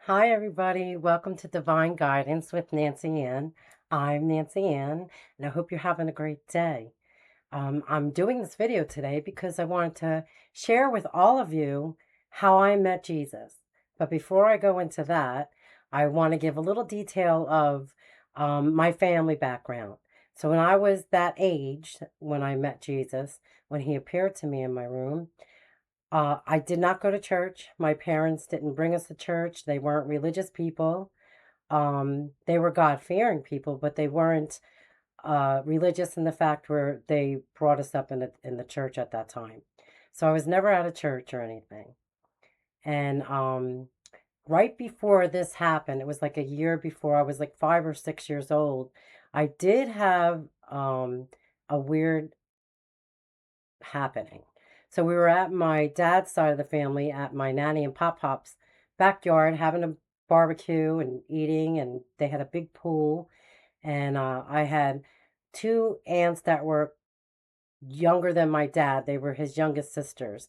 Hi, everybody. Welcome to Divine Guidance with Nancy Ann. I'm Nancy Ann, and I hope you're having a great day. I'm doing this video today because I wanted to share with all of you how I met Jesus. But before I go into that, I want to give a little detail of my family background. So, when I was that age, when I met Jesus, when he appeared to me in my room, I did not go to church. My parents didn't bring us to church. They weren't religious people. They were God-fearing people, but they weren't religious in the fact where they brought us up in the church at that time. So I was never out of church or anything. And right before this happened, it was like a year before, I was like 5 or 6 years old. I did have a weird happening. So we were at my dad's side of the family at my nanny and pop pop's backyard having a barbecue and eating, and they had a big pool. And I had two aunts that were younger than my dad. They were his youngest sisters.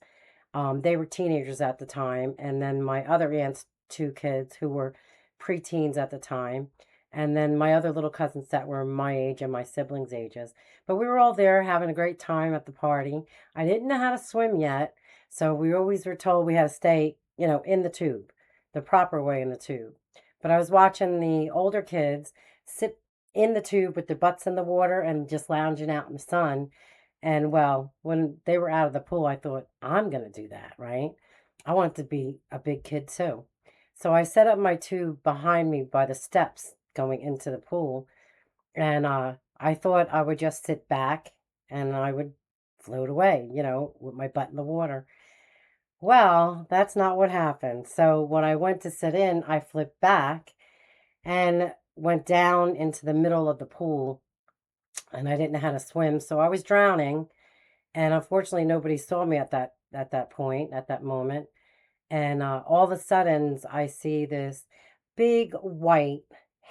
They were teenagers at the time, and then my other aunt's two kids who were preteens at the time, and then my other little cousins that were my age and my siblings' ages. But we were all there having a great time at the party. I didn't know how to swim yet, so we always were told we had to stay, in the tube, the proper way in the tube. But I was watching the older kids sit in the tube with their butts in the water and just lounging out in the sun. And well, when they were out of the pool, I thought, I'm going to do that, right? I want to be a big kid too. So I set up my tube behind me by the steps going into the pool. And I thought I would just sit back and I would float away, with my butt in the water. Well, that's not what happened. So when I went to sit in, I flipped back and went down into the middle of the pool, and I didn't know how to swim. So I was drowning, and unfortunately nobody saw me at that point, at that moment. And all of a sudden I see this big white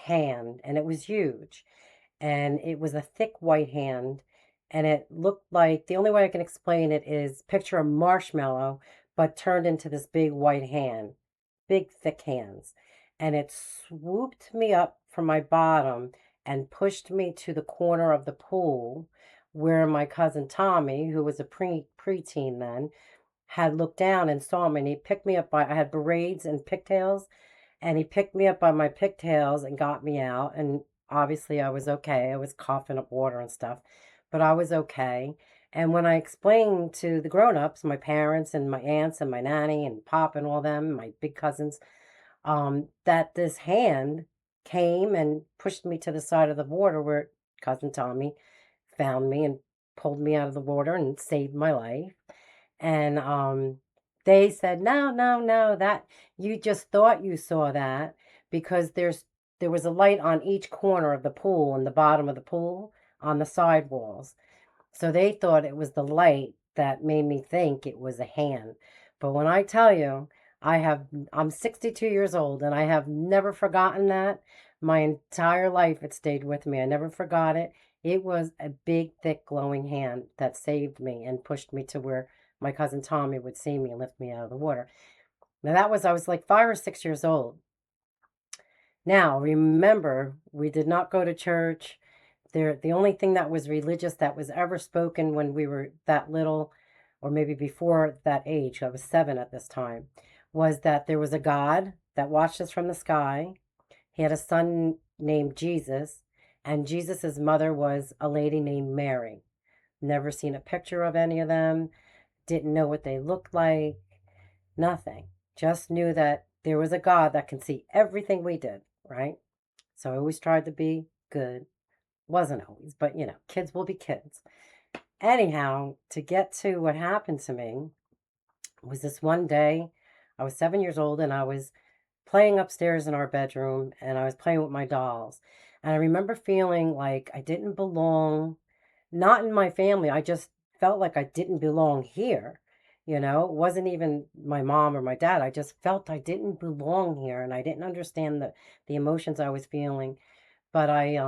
hand, and it was huge, and it was a thick white hand, and it looked like, the only way I can explain it is, picture a marshmallow but turned into this big white hand, big thick hands. And it swooped me up from my bottom and pushed me to the corner of the pool where my cousin Tommy, who was a preteen then, had looked down and saw me, and he picked me up by, I had braids and pigtails, and he picked me up by my pigtails and got me out. And obviously I was okay. I was coughing up water and stuff, but I was okay. And when I explained to the grown-ups, my parents and my aunts and my nanny and pop and all them, my big cousins, that this hand came and pushed me to the side of the water where cousin Tommy found me and pulled me out of the water and saved my life. And they said, no, no, no, that you just thought you saw that, because there was a light on each corner of the pool and the bottom of the pool on the side walls. So they thought it was the light that made me think it was a hand. But when I tell you, I'm 62 years old, and I have never forgotten that. My entire life it stayed with me. I never forgot it. It was a big, thick, glowing hand that saved me and pushed me to where my cousin Tommy would see me and lift me out of the water. Now I was like 5 or 6 years old. Now, remember, we did not go to church. The only thing that was religious that was ever spoken when we were that little, or maybe before that age, I was 7 at this time, was that there was a God that watched us from the sky. He had a son named Jesus, and Jesus's mother was a lady named Mary. Never seen a picture of any of them, didn't know what they looked like, nothing. Just knew that there was a God that can see everything we did, right? So I always tried to be good. Wasn't always, but kids will be kids. Anyhow, to get to what happened to me, was this one day. I was 7 years old, and I was playing upstairs in our bedroom, and I was playing with my dolls. And I remember feeling like I didn't belong, not in my family. I just felt like I didn't belong here. It wasn't even my mom or my dad. I just felt I didn't belong here, and I didn't understand the emotions I was feeling. But I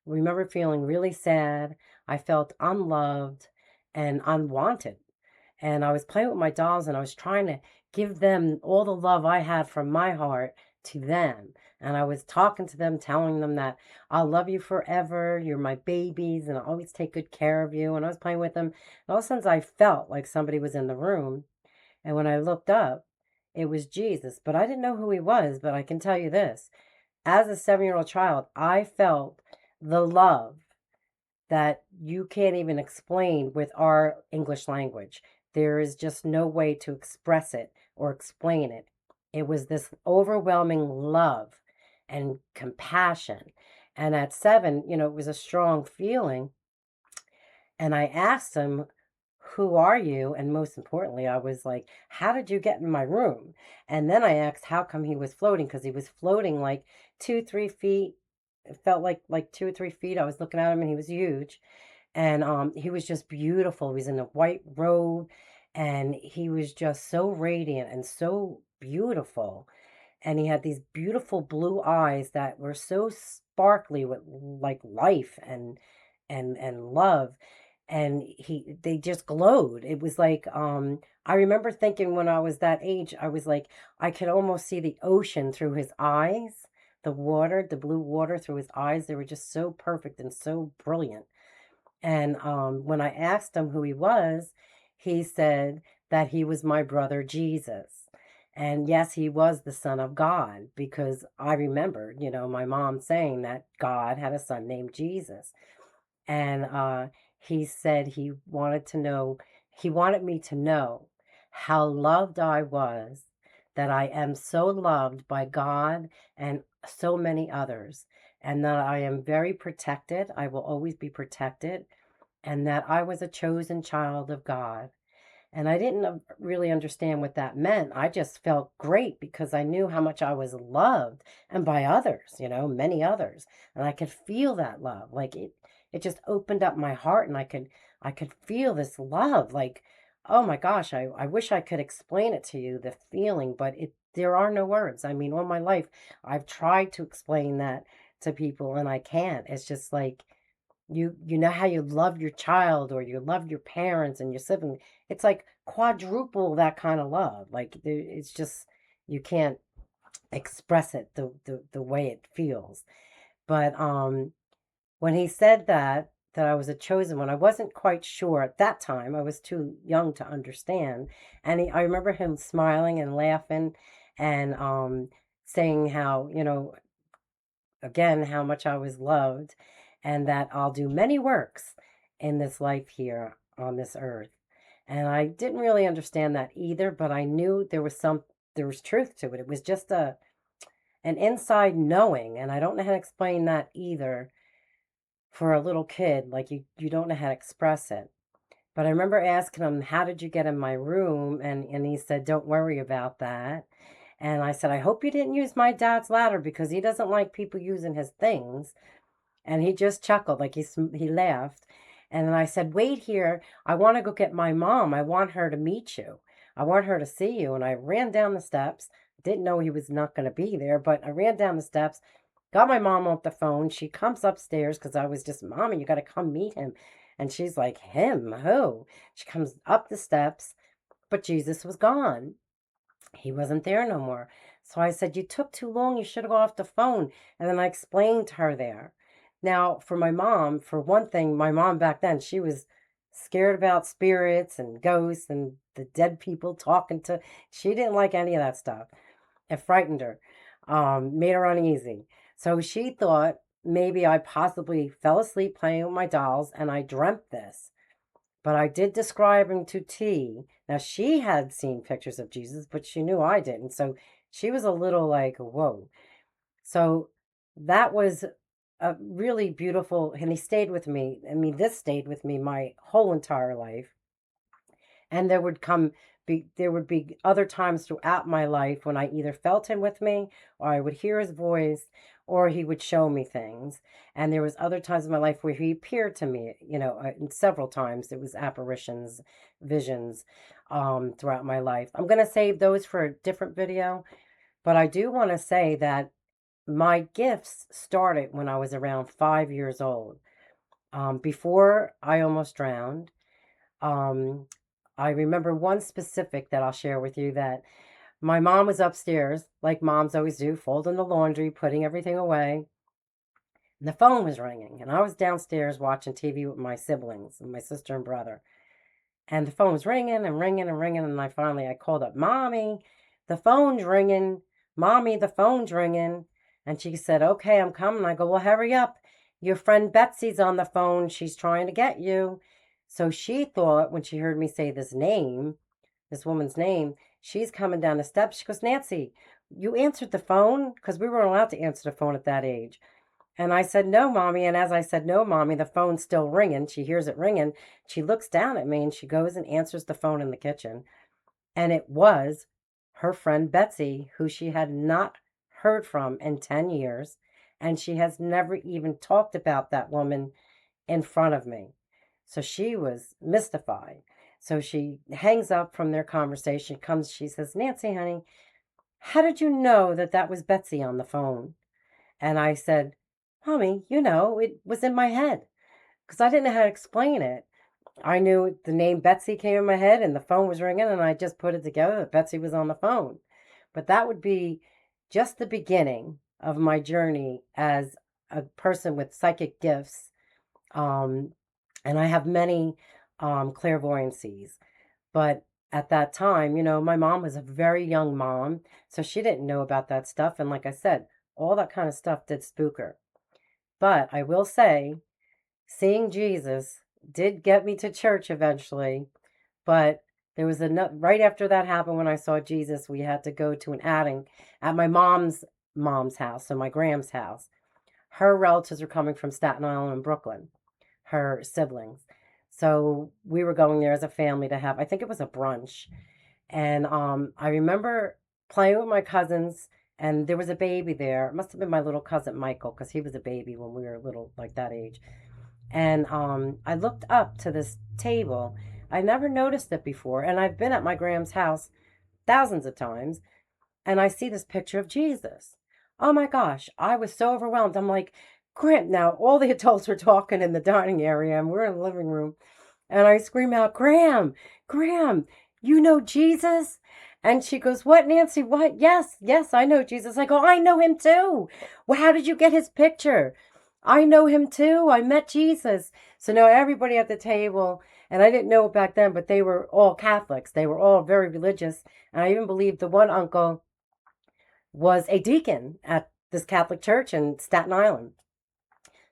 remember feeling really sad. I felt unloved and unwanted. And I was playing with my dolls, and I was trying to give them all the love I had from my heart to them. And I was talking to them, telling them that I'll love you forever. You're my babies, and I'll always take good care of you. And I was playing with them. And all of a sudden, I felt like somebody was in the room. And when I looked up, it was Jesus. But I didn't know who he was. But I can tell you this, as a 7-year-old child, I felt the love that you can't even explain with our English language. There is just no way to express it or explain it. It was this overwhelming love and compassion. And at 7, it was a strong feeling. And I asked him, who are you? And most importantly, I was like, how did you get in my room? And then I asked how come he was floating, because he was floating like 2, 3 feet. It felt like 2 or 3 feet. I was looking at him and he was huge. And he was just beautiful. He was in a white robe and he was just so radiant and so beautiful. And he had these beautiful blue eyes that were so sparkly with like life and love. And they just glowed. It was like I remember thinking when I was that age, I was like, I could almost see the ocean through his eyes, the water, the blue water through his eyes. They were just so perfect and so brilliant. And when I asked him who he was, he said that he was my brother Jesus. And yes, he was the Son of God, because I remembered, my mom saying that God had a son named Jesus. And he said he wanted me to know how loved I was, that I am so loved by God and so many others, and that I am very protected. I will always be protected, and that I was a chosen child of God. And I didn't really understand what that meant. I just felt great because I knew how much I was loved, and by others, many others. And I could feel that love. Like it just opened up my heart, and I could feel this love. Like, oh my gosh, I wish I could explain it to you, the feeling, but there are no words. I mean, all my life I've tried to explain that to people and I can't. It's just like you know how you love your child or you love your parents and your sibling. It's like quadruple that kind of love. Like it's just you can't express it the way it feels. But when he said that I was a chosen one, I wasn't quite sure at that time. I was too young to understand. And I remember him smiling and laughing and saying how, again, how much I was loved, and that I'll do many works in this life here on this earth. And I didn't really understand that either, but I knew there was truth to it. It was just an inside knowing, and I don't know how to explain that either for a little kid. Like you don't know how to express it. But I remember asking him, how did you get in my room? And he said, don't worry about that. And I said, I hope you didn't use my dad's ladder, because he doesn't like people using his things. And he just chuckled, like he laughed. And then I said, wait here. I want to go get my mom. I want her to meet you. I want her to see you. And I ran down the steps. Didn't know he was not going to be there, but I ran down the steps, got my mom off the phone. She comes upstairs because I was just, Mommy, you got to come meet him. And she's like, him? Who? She comes up the steps, but Jesus was gone. He wasn't there no more. So I said, you took too long. You should have got off the phone. And then I explained to her there. Now, for my mom, for one thing, my mom back then, she was scared about spirits and ghosts and the dead people talking to. She didn't like any of that stuff. It frightened her, made her uneasy. So she thought maybe I possibly fell asleep playing with my dolls and I dreamt this. But I did describe him to T. Now, she had seen pictures of Jesus, but she knew I didn't. So she was a little like, whoa. So that was a really beautiful, and he stayed with me. I mean, this stayed with me my whole entire life. And there would be other times throughout my life when I either felt him with me, or I would hear his voice, or he would show me things. And there was other times in my life where he appeared to me, and several times it was apparitions, visions, throughout my life. I'm going to save those for a different video, but I do want to say that my gifts started when I was around 5 years old. Before I almost drowned, um, I remember one specific that I'll share with you, that My mom was upstairs, like moms always do, folding the laundry, putting everything away. And the phone was ringing, and I was downstairs watching TV with my siblings and my sister and brother. And the phone was ringing and ringing and ringing, and I called up, Mommy, the phone's ringing. Mommy, the phone's ringing. And she said, okay, I'm coming. I go, well, hurry up. Your friend Betsy's on the phone. She's trying to get you. So she thought when she heard me say this name, this woman's name, she's coming down the steps. She goes, Nancy, you answered the phone? Because we weren't allowed to answer the phone at that age. And I said, no, Mommy. And as I said, no, Mommy, the phone's still ringing. She hears it ringing. She looks down at me and she goes and answers the phone in the kitchen. And it was her friend Betsy, who she had not heard from in 10 years. And she has never even talked about that woman in front of me. So she was mystified. So she hangs up from their conversation, comes, she says, Nancy, honey, how did you know that that was Betsy on the phone? And I said, Mommy, it was in my head because I didn't know how to explain it. I knew the name Betsy came in my head and the phone was ringing, and I just put it together that Betsy was on the phone. But that would be just the beginning of my journey as a person with psychic gifts. Um, and I have many clairvoyancies. But at that time, my mom was a very young mom, so she didn't know about that stuff. And like I said, all that kind of stuff did spook her. But I will say, seeing Jesus did get me to church eventually. But there was right after that happened, when I saw Jesus, we had to go to an outing at my mom's house, so my Gram's house. Her relatives were coming from Staten Island and Brooklyn, her siblings. So we were going there as a family to have, I think it was a brunch. And I remember playing with my cousins, and there was a baby there. It must have been my little cousin Michael, because he was a baby when we were little, like that age. And I looked up to this table. I never noticed it before, and I've been at my Graham's house thousands of times, and I see this picture of Jesus. Oh my gosh, I was so overwhelmed. I'm like, Graham, now all the adults were talking in the dining area, and we're in the living room. And I scream out, Graham, Graham, you know Jesus? And she goes, what, Nancy? What? Yes, yes, I know Jesus. I go, I know him too. Well, how did you get his picture? I know him too. I met Jesus. So now everybody at the table, and I didn't know it back then, but they were all Catholics. They were all very religious. And I even believe the one uncle was a deacon at this Catholic church in Staten Island.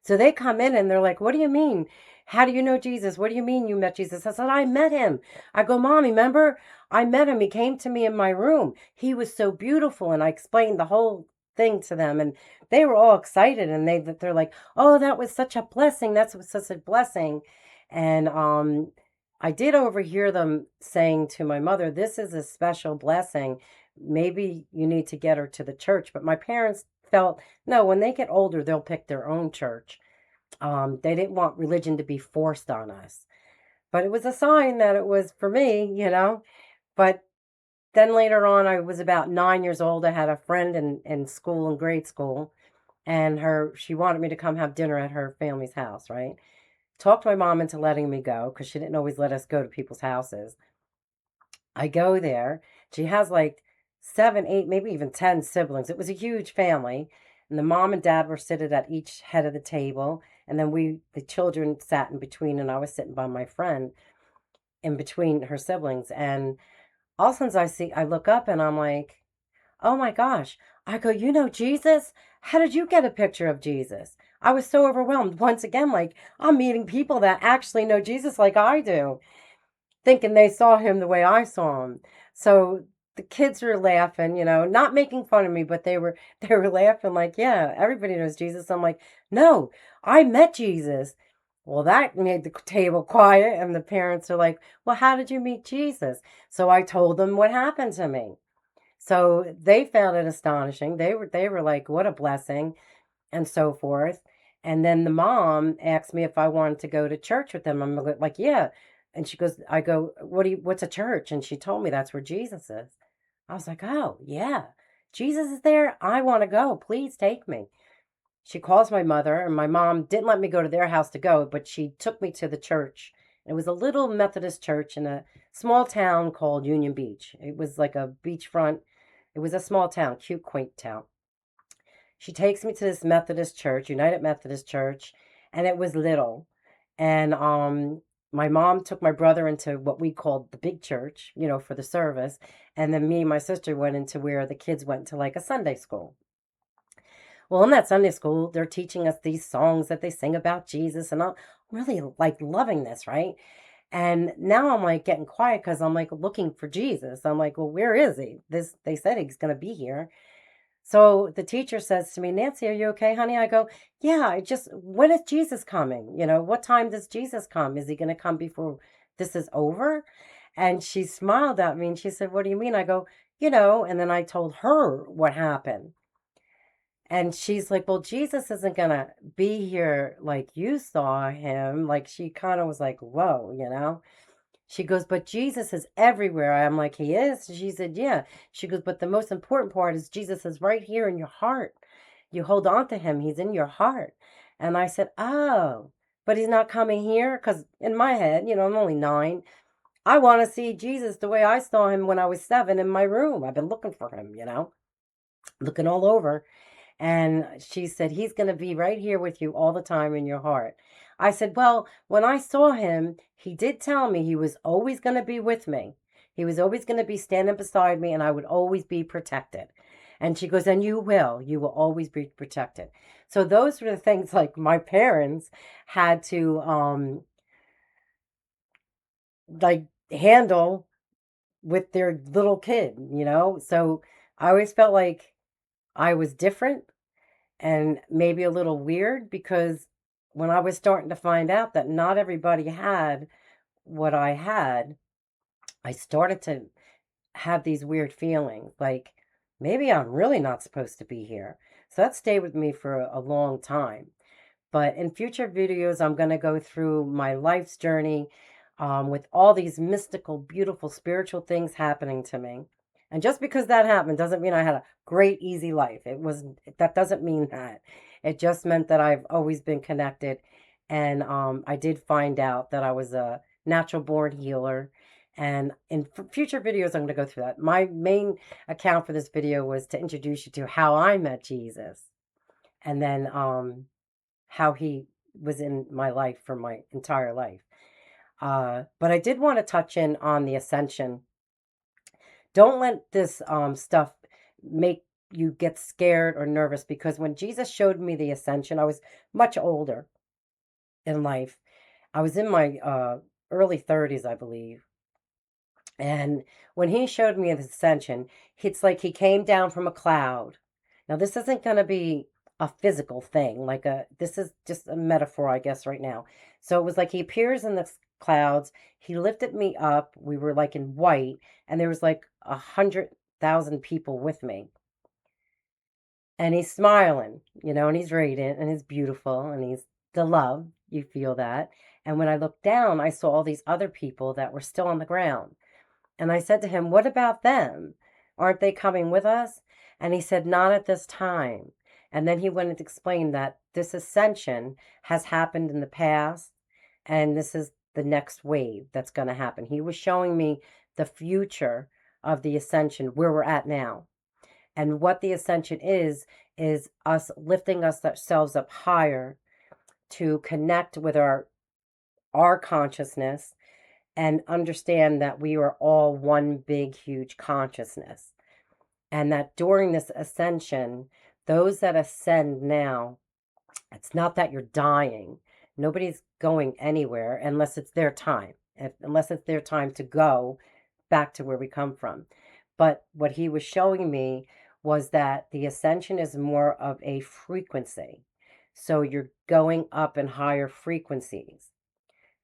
So they come in and they're like, what do you mean? How do you know Jesus? What do you mean you met Jesus? I said, I met him. I go, Mommy, remember? I met him. He came to me in my room. He was so beautiful. And I explained the whole thing to them. And they were all excited. And they're like, oh, that was such a blessing. That's such a blessing. And I did overhear them saying to my mother, this is a special blessing. Maybe you need to get her to the church. But my parents felt, no, when they get older, they'll pick their own church. They didn't want religion to be forced on us. But it was a sign that it was for me. But then later on, I was about 9 years old. I had a friend in school, in grade school, and she wanted me to come have dinner at her family's house, right? Talked my mom into letting me go because she didn't always let us go to people's houses. I go there. She has like 7, 8, maybe even 10 siblings. It was a huge family. And the mom and dad were seated at each head of the table. And then the children sat in between, and I was sitting by my friend in between her siblings. And all of a sudden I look up and I'm like, oh my gosh. I go, you know Jesus? How did you get a picture of Jesus? I was so overwhelmed. Once again, like, I'm meeting people that actually know Jesus like I do, thinking they saw him the way I saw him. So the kids were laughing, not making fun of me, but they were they were laughing like, yeah, everybody knows Jesus. I'm like, no, I met Jesus. Well, that made the table quiet, and the parents are like, well, how did you meet Jesus? So I told them what happened to me. So they found it astonishing. They were like, what a blessing, and so forth. And then the mom asked me if I wanted to go to church with them. I'm like, yeah. And she goes, I go, what's a church? And she told me that's where Jesus is. I was like, oh, yeah, Jesus is there. I want to go. Please take me. She calls my mother, and my mom didn't let me go to their house to go, but she took me to the church. It was a little Methodist church in a small town called Union Beach. It was like a beachfront It was a small town, cute, quaint town. She takes me to this Methodist church, United Methodist Church, and it was little. And my mom took my brother into what we called the big church, for the service. And then me and my sister went into where the kids went to like a Sunday school. Well, in that Sunday school, they're teaching us these songs that they sing about Jesus, and I'm really like loving this, right? And now I'm like getting quiet because I'm like looking for Jesus. I'm like, well, where is he? They said he's gonna be here. So the teacher says to me, Nancy, are you okay, honey? I go, yeah, when is Jesus coming? What time does Jesus come? Is he going to come before this is over? And she smiled at me and she said, what do you mean? I go, and then I told her what happened. And she's like, well, Jesus isn't going to be here like you saw him. Like she kind of was like, whoa. She goes, but Jesus is everywhere. I'm like, he is? She said, yeah. She goes, but the most important part is Jesus is right here in your heart. You hold on to him. He's in your heart. And I said, oh, but he's not coming here? Because in my head, I'm only 9. I want to see Jesus the way I saw him when I was 7 in my room. I've been looking for him, looking all over. And she said, he's going to be right here with you all the time in your heart. I said, well, when I saw him, he did tell me he was always going to be with me. He was always going to be standing beside me and I would always be protected. And she goes, and you will always be protected. So those were the things like my parents had to like handle with their little kid. So I always felt like I was different and maybe a little weird because when I was starting to find out that not everybody had what I had, I started to have these weird feelings like maybe I'm really not supposed to be here. So that stayed with me for a long time. But in future videos, I'm going to go through my life's journey with all these mystical, beautiful, spiritual things happening to me. And just because that happened doesn't mean I had a great, easy life. That doesn't mean that. It just meant that I've always been connected. And I did find out that I was a natural born healer. And in future videos, I'm going to go through that. My main account for this video was to introduce you to how I met Jesus. And then how he was in my life for my entire life. But I did want to touch in on the ascension. Don't let this stuff make you get scared or nervous because when Jesus showed me the ascension, I was much older in life. I was in my early 30s, I believe. And when he showed me the ascension, it's like he came down from a cloud. Now, this isn't going to be a physical thing, this is just a metaphor, I guess, right now. So it was like he appears in the clouds. He lifted me up. We were like in white, and there was like 100,000 people with me. And he's smiling, and he's radiant, and he's beautiful, and he's the love. You feel that. And when I looked down, I saw all these other people that were still on the ground. And I said to him, what about them? Aren't they coming with us? And he said, not at this time. And then he went to explain that this ascension has happened in the past, and this is the next wave that's going to happen. He was showing me the future of the ascension, where we're at now. And what the ascension is us lifting ourselves up higher to connect with our consciousness and understand that we are all one big, huge consciousness. And that during this ascension, those that ascend now, it's not that you're dying. Nobody's going anywhere unless it's their time, unless it's their time to go back to where we come from. But what he was showing me was that the ascension is more of a frequency. So you're going up in higher frequencies.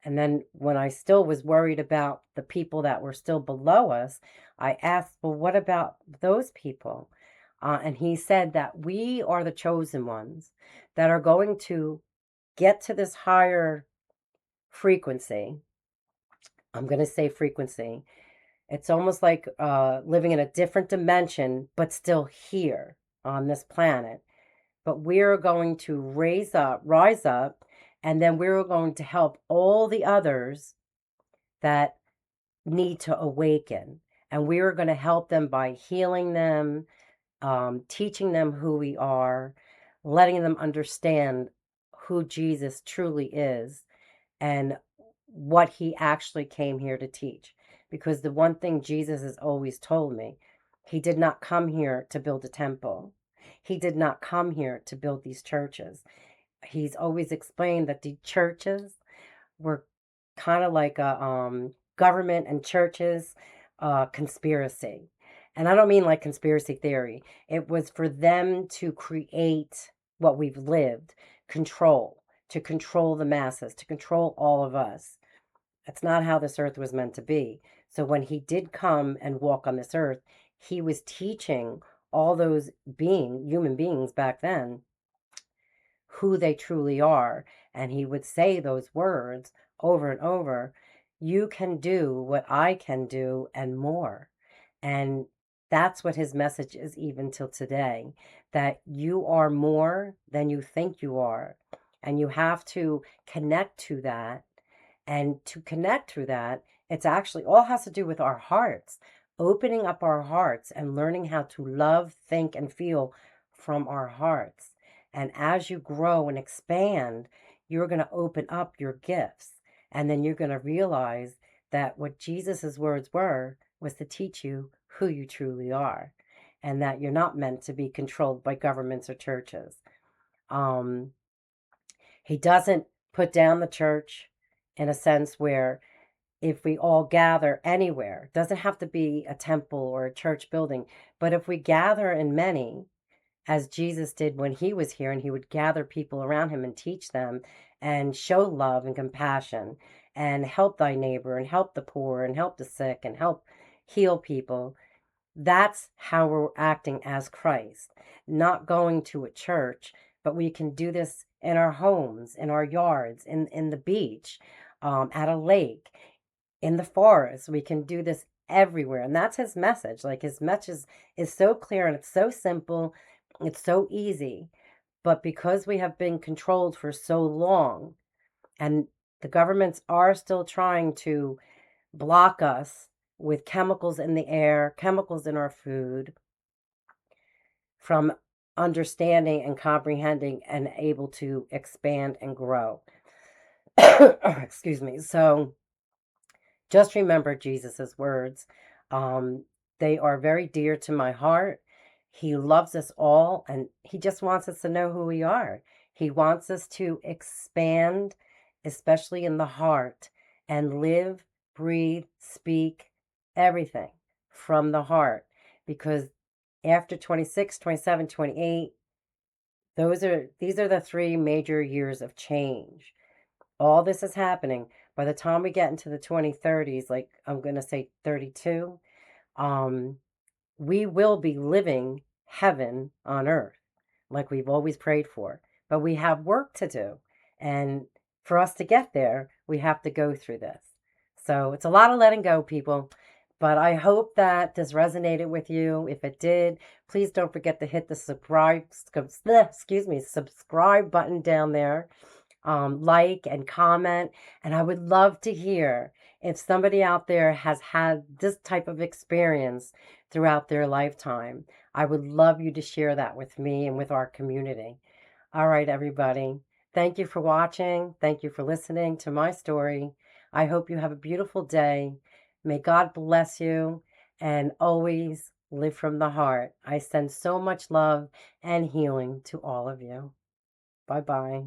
And then when I still was worried about the people that were still below us, I asked, well, what about those people? And he said that we are the chosen ones that are going to get to this higher frequency. I'm going to say frequency. It's almost like living in a different dimension, but still here on this planet. But we're going to rise up, and then we're going to help all the others that need to awaken. And we are going to help them by healing them, teaching them who we are, letting them understand who Jesus truly is and what he actually came here to teach. Because the one thing Jesus has always told me, he did not come here to build a temple. He did not come here to build these churches. He's always explained that the churches were kind of like a government and churches conspiracy. And I don't mean like conspiracy theory. It was for them to create what we've lived, control, to control the masses, to control all of us. That's not how this earth was meant to be. So when he did come and walk on this earth, he was teaching all those human beings back then, who they truly are. And he would say those words over and over. You can do what I can do and more. And that's what his message is even till today, that you are more than you think you are. And you have to connect to that. And to connect through that, it's actually all has to do with our hearts, opening up our hearts and learning how to love, think, and feel from our hearts. And as you grow and expand, you're going to open up your gifts. And then you're going to realize that what Jesus's words were was to teach you who you truly are, and that you're not meant to be controlled by governments or churches. He doesn't put down the church in a sense where if we all gather anywhere, it doesn't have to be a temple or a church building, but if we gather in many, as Jesus did when he was here, and he would gather people around him and teach them and show love and compassion and help thy neighbor and help the poor and help the sick and help heal people. That's how we're acting as Christ, not going to a church, but we can do this in our homes, in our yards, in the beach, at a lake, in the forest. We can do this everywhere. And that's his message. Like, his message is so clear and it's so simple. It's so easy. But because we have been controlled for so long, and the governments are still trying to block us with chemicals in the air, chemicals in our food, from understanding and comprehending and able to expand and grow. Excuse me. So just remember Jesus's words. They are very dear to my heart. He loves us all, and he just wants us to know who we are. He wants us to expand, especially in the heart, and live, breathe, speak, everything from the heart. Because after 26, 27, 28, these are the 3 major years of change. All this is happening. By the time we get into the 2030s, like I'm going to say 32, we will be living heaven on earth like we've always prayed for. But we have work to do. And for us to get there, we have to go through this. So it's a lot of letting go, people. But I hope that this resonated with you. If it did, please don't forget to hit the subscribe button down there. Like and comment. And I would love to hear if somebody out there has had this type of experience throughout their lifetime. I would love you to share that with me and with our community. All right, everybody. Thank you for watching. Thank you for listening to my story. I hope you have a beautiful day. May God bless you, and always live from the heart. I send so much love and healing to all of you. Bye-bye.